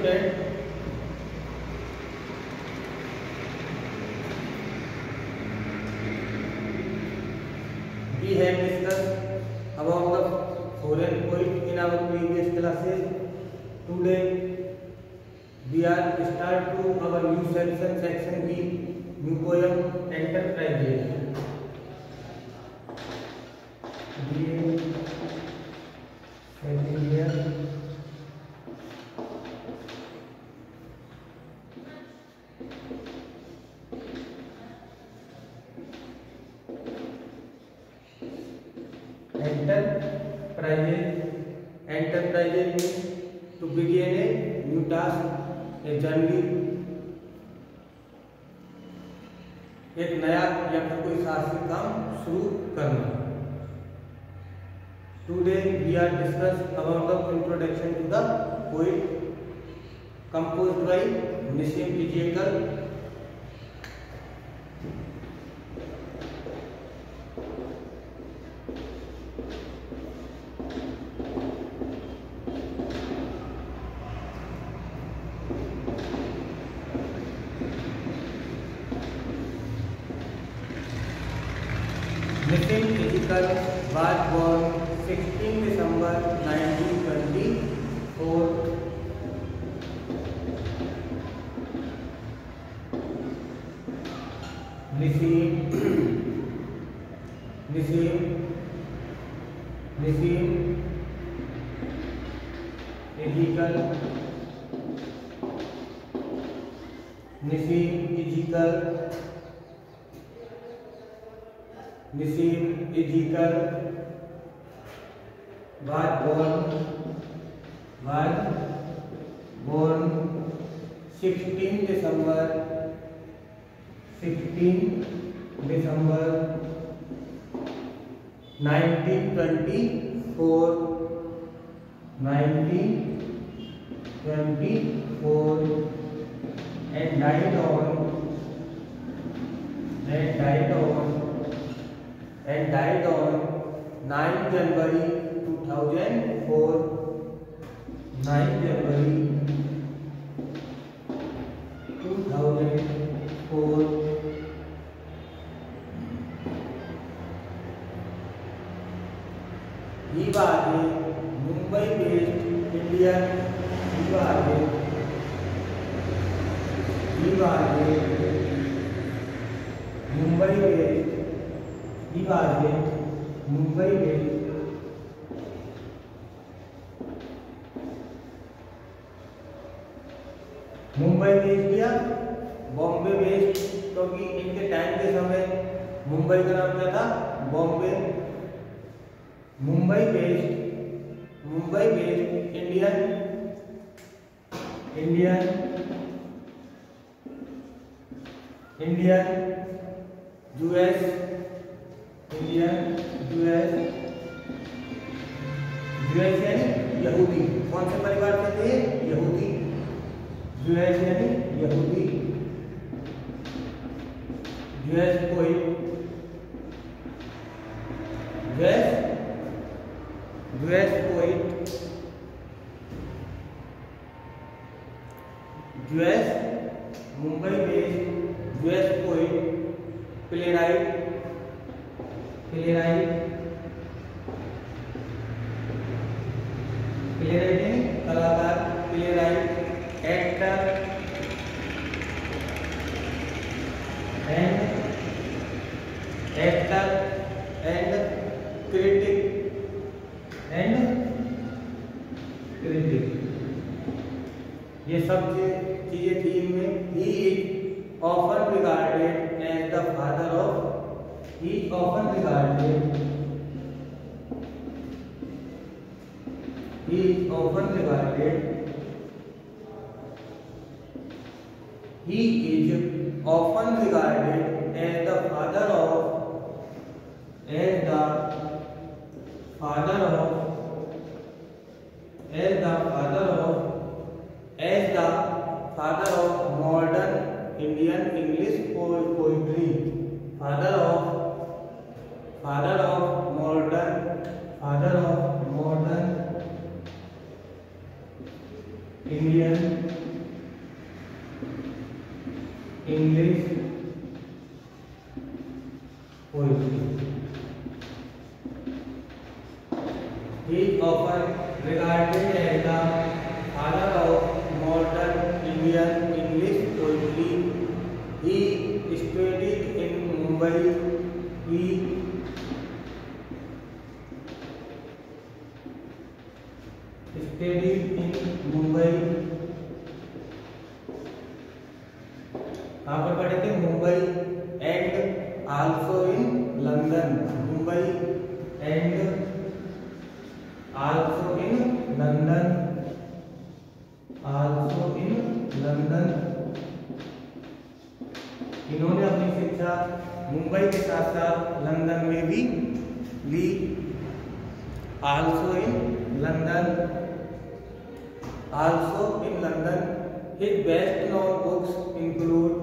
student, we have discussed about the foreign poet in our previous classes. Today we are start to our new section B, new poem Enterprises. Enterprises means to begin a new task, a journey, एक नया या फिर कोई साहसिक काम शुरू करना. Today we are discuss about the introduction to the poet composed by Nissim Ezekiel. Nissim Ezekiel was born 16 December 1924. Nissim Ezekiel was born 16 December 1924 and died on 9 January 2004. 9 January 2004. He was a Mumbai-based Indian. He was a Mumbai-based या Bombay based, क्योंकि इनके time के समय मुंबई का नाम क्या था? Bombay. Mumbai based Indian US यानी यहूदी. कौन से परिवार से थे? यहूदी. यूएस यानी यहूदी. US poet Mumbai based US poet, playwright कलाकार, प्लेराइट, एक्टर एंड क्रिटिक. ये सब चीजें थी इनमें. He is often regarded as the father of modern Indian English poetry. Father of modern Indian often regarded as the father of modern Indian English poetry. He studied in Mumbai. He studied in Mumbai. कहाँ पर पढ़े थे? Mumbai and also in London. Mumbai and also in London. Also in London. इन्होंने अपनी शिक्षा मुंबई के साथ साथ लंदन में भी ली. Also in London. Also in London. His best known books include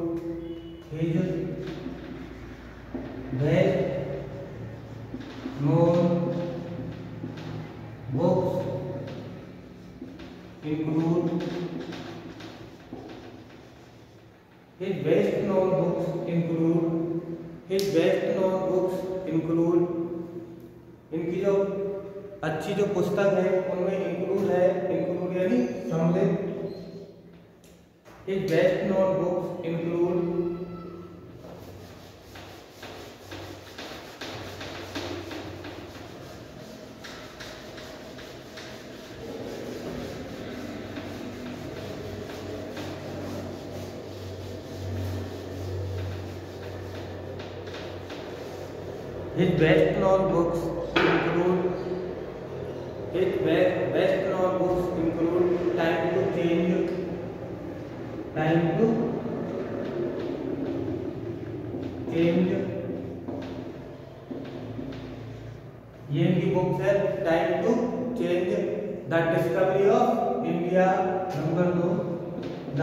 his best known books include his best known books include इनकी जो अच्छी जो पुस्तक है उनमें इंक्लूड है. इंक्लूड यानी सम्मिलित. His best known books include his best known books include Time to Change. Time to Change. ये इनकी बुक्स है. Time to change. The discovery of India. Number 2 the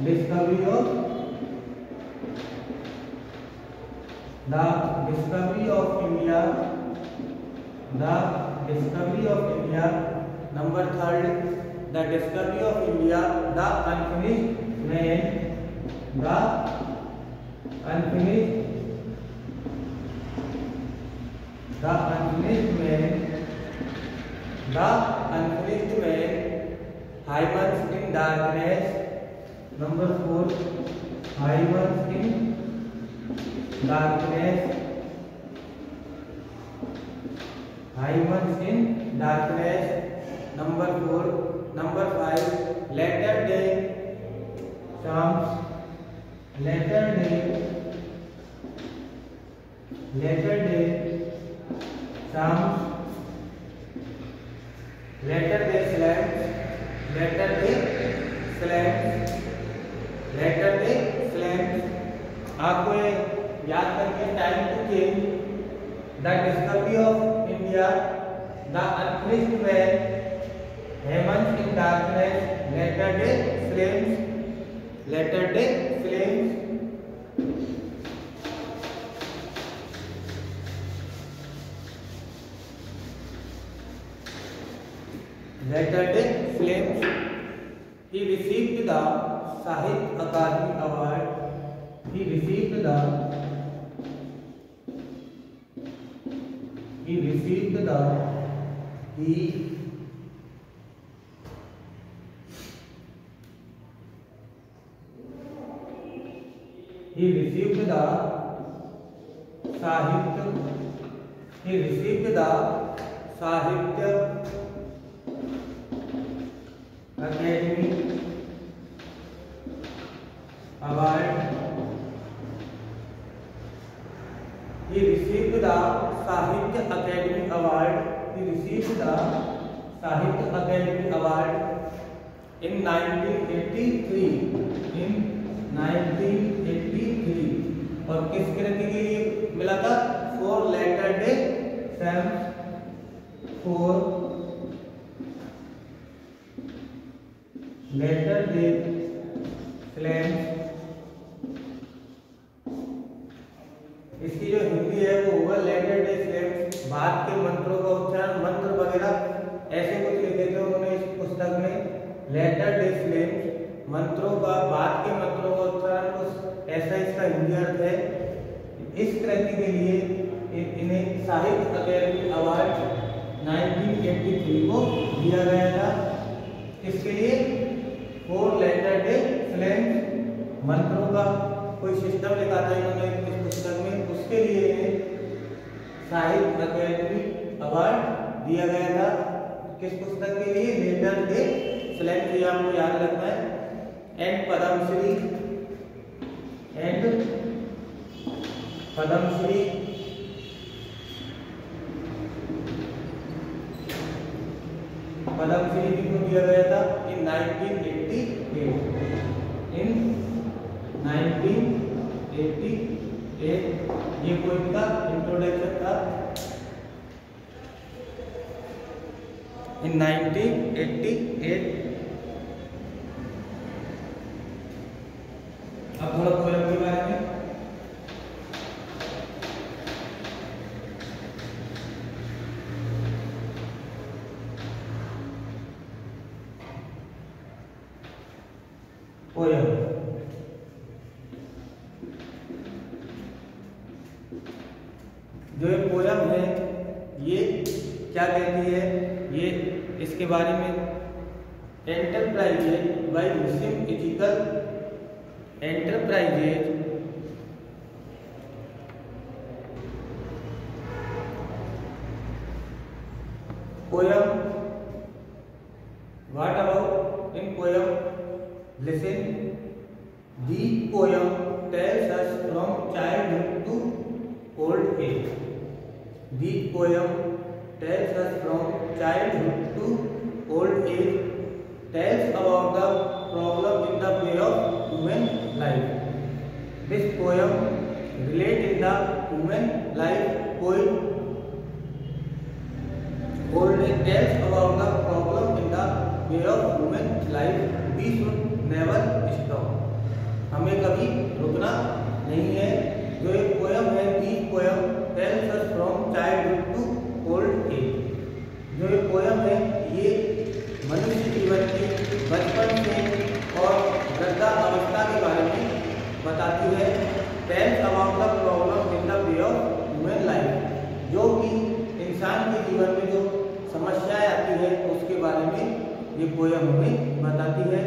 discovery of India. The discovery of India. Number 3 the discovery of India. The unfinished man. The unfinished man. Hymns in darkness. Number 4 hymns in darkness. Hymns in darkness. Number 4. Number 5 latter day psalms. Latter day psalms. Latter day psalms. Latter day psalms. Latter day psalms. आपको ये याद करके time to change, the discovery of India, the unfinished man, Hemant in darkness, latter day flames. Latter day flames. Latter Day Flames. He received the Sahitya Akademi Award. He received the He received the Sahitya Academy Award. He received the Sahitya Academy Award. He received the Sahitya Academy Award in 1983. In 1983. और किस कृति के लिए मिला था? For Latter Day Saints. For Latter Day Saints. इसकी जो हिंदी है वो होगा लेटर डे स्लैम्स. बाद के मंत्रों का उच्चारण, मंत्र वगैरह ऐसे कुछ लिखे थे उन्होंने इस पुस्तक में. लेटर डे स्लैम्स मंत्रों का, बाद के मंत्रों का उच्चारण कुछ ऐसा इसका हिंदी अर्थ है. इस कृति के लिए इन्हें साहित्य अकादमी अवार्ड 1983 को दिया गया था। इसके लिए 4 लेटर डे स्लैम मंत्रों का कोई सिस्टम लिखा था इन्होंने इस पुस्तक में, उसके लिए साहित्य अकादमी अवार्ड दिया गया था। किस पुस्तक के लिए? लेटर डे स्लैम, से आपको याद रखना है। एंड पद्मश्री किसको दिया गया था? इन 1988 ये पोएम का इंट्रोडक्शन था। इन 1988। अब थोड़ा पोएम के बारे में। पोएम जो ये पोएम है ये क्या कहती है? ये इसके बारे में enterprises by Nissim Ezekiel enterprises poem. What about in poem? Listen. The poem tells us from childhood to old age. The poem tells us from childhood to old age. Tells about the problem in the way of human life. This poem relates in the human life. Poet old age tells about the problem in the way of human life. We should never stop. हमें कभी रुकना नहीं है। जो एक poem है, the poem tells us from childhood to old age. जो एक पोयम है ये मनुष्य जीवन के बचपन से और वृद्धा अवस्था के बारे में बताती है। Tells about the problem in the way of human life, जो कि इंसान के जीवन में जो समस्याएं आती है उसके बारे में ये पोयम हमें बताती है।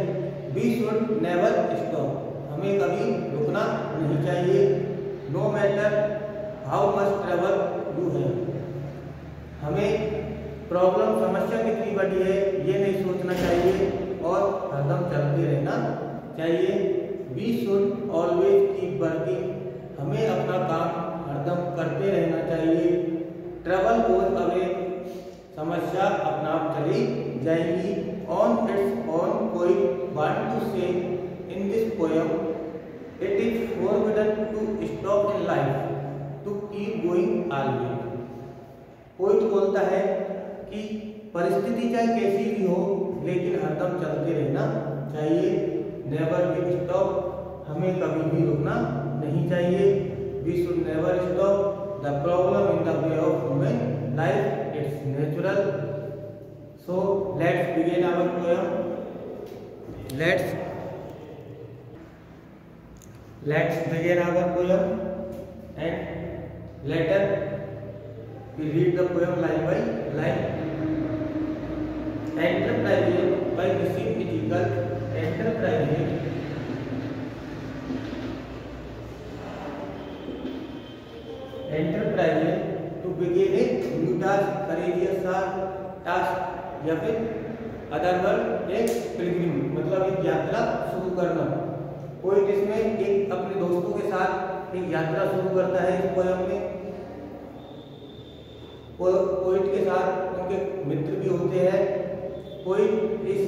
वी शुड नेवर स्टॉप, हमें कभी रुकना नहीं चाहिए। No matter how much trouble you have, हमें प्रॉब्लम समस्या कितनी बड़ी है ये नहीं सोचना चाहिए और हरदम चलते रहना चाहिए। We should always keep working, हमें अपना काम हरदम करते रहना चाहिए। ट्रबल गोज अवे, समस्या अपना आप चली जाएगी। ऑन इट्स ऑन, कोई want to say in this poem it is forbidden to stop in life, to keep going always. कोई तो बोलता है कि परिस्थिति चाहे कैसी भी हो लेकिन हरदम चलते रहना चाहिए। नेवर गिव स्टॉप, हमें कभी भी रुकना नहीं चाहिए। We should never stop the problem in the way of human life, it's natural. So let's begin our poem. Let's begin our poem and later we read the poem line by line. Enterprises by Nisim Ethical Enterprises. Enterprises to begin a new task, courageous task, या फिर other word एक Pilgrim, मतलब एक यात्रा शुरू करना। Poet इसमें एक अपने दोस्तों के साथ एक यात्रा शुरू करता है इस पोयम में। पोएट के साथ उनके मित्र भी होते हैं। पोएट इस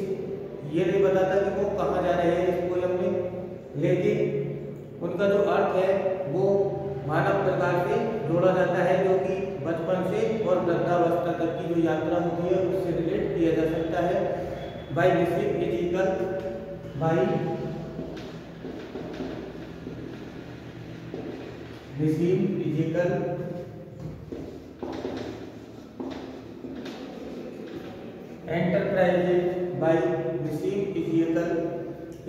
ये नहीं बताता कि वो कहाँ जा रहे हैं इस पोयम में, लेकिन उनका जो अर्थ है वो मानव प्रकार से जोड़ा जाता है, जो कि बचपन से और वृद्धावस्था तक की जो यात्रा होती है उससे रिलेट किया जा सकता है। By Nissim Ezekiel, by Nissim Ezekiel enterprises by Nissim Ezekiel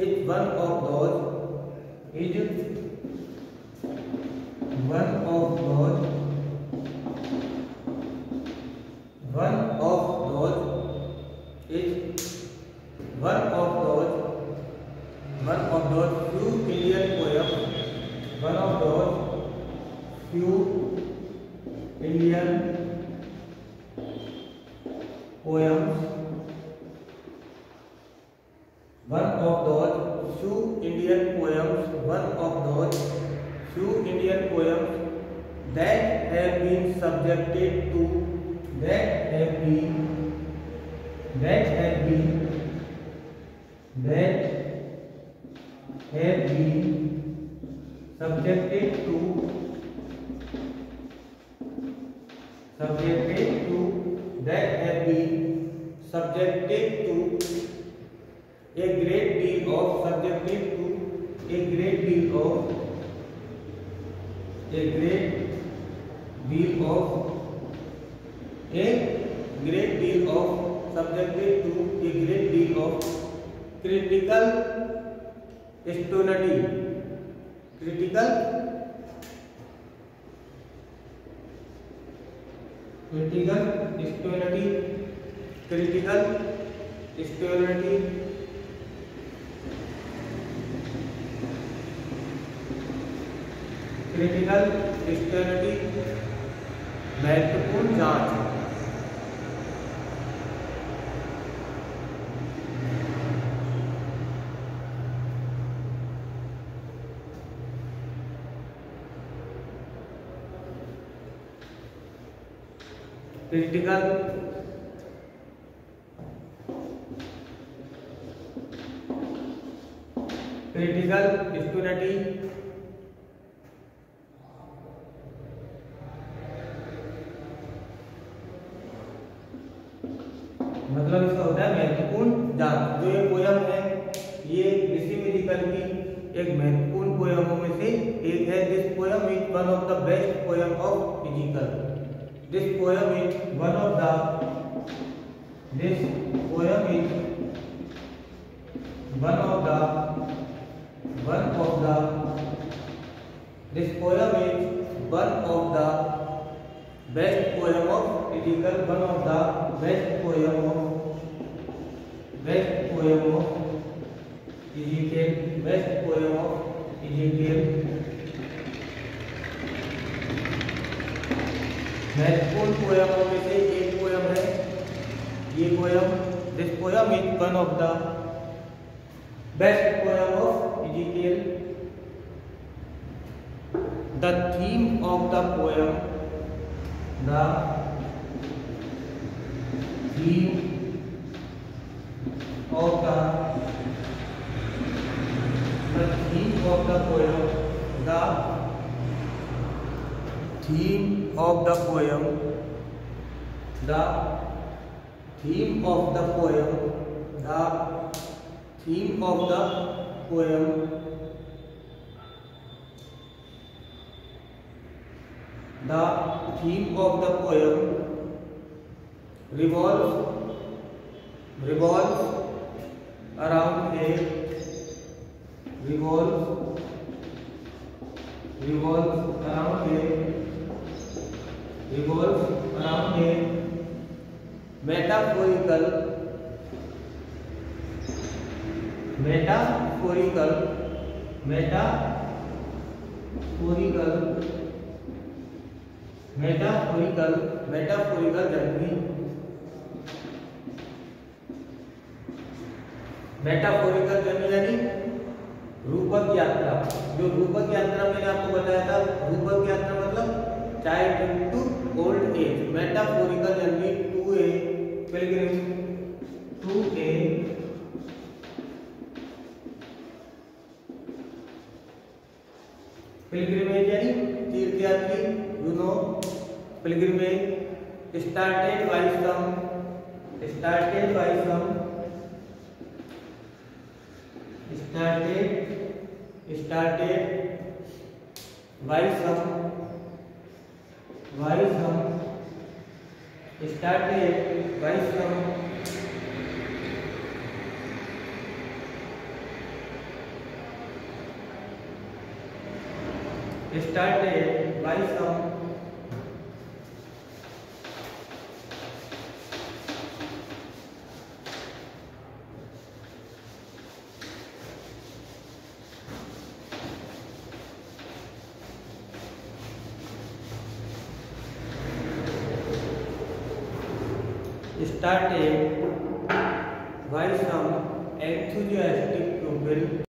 is one of those one one of those few Indian poems, one of those few Indian poems, one of those few Indian poems, one of those few Indian poems that have been subjected to that have been subjected to a great deal of critical stolidity, महत्वपूर्ण जांच, critical stolidity मतलब इसका होता है महत्वपूर्ण जांच। जो ये पोयम है ये ऋषि म्यूजिकल की एक महत्वपूर्ण पोयमों में से एक है। This poem is one of the best poem of musical. This poem is one of the best poem of Ezekiel। महत्वपूर्ण पोयमों में से एक पोयम है ये poem. This poem is one of the best poem of Ezekiel. The theme of the poem, the theme of the poem, the theme of the poem, the theme of the poem, the theme of the poem, the theme of the poem revolves around a metaphorical journey, यानी रूपक यात्रा। जो रूपक यात्रा मैंने आपको बताया था, रूपक यात्रा मतलब child to old age. Metaphorical journey to a pilgrimage यानी तीर्थयात्री। You know pilgrimage started by some started by some enthusiastic people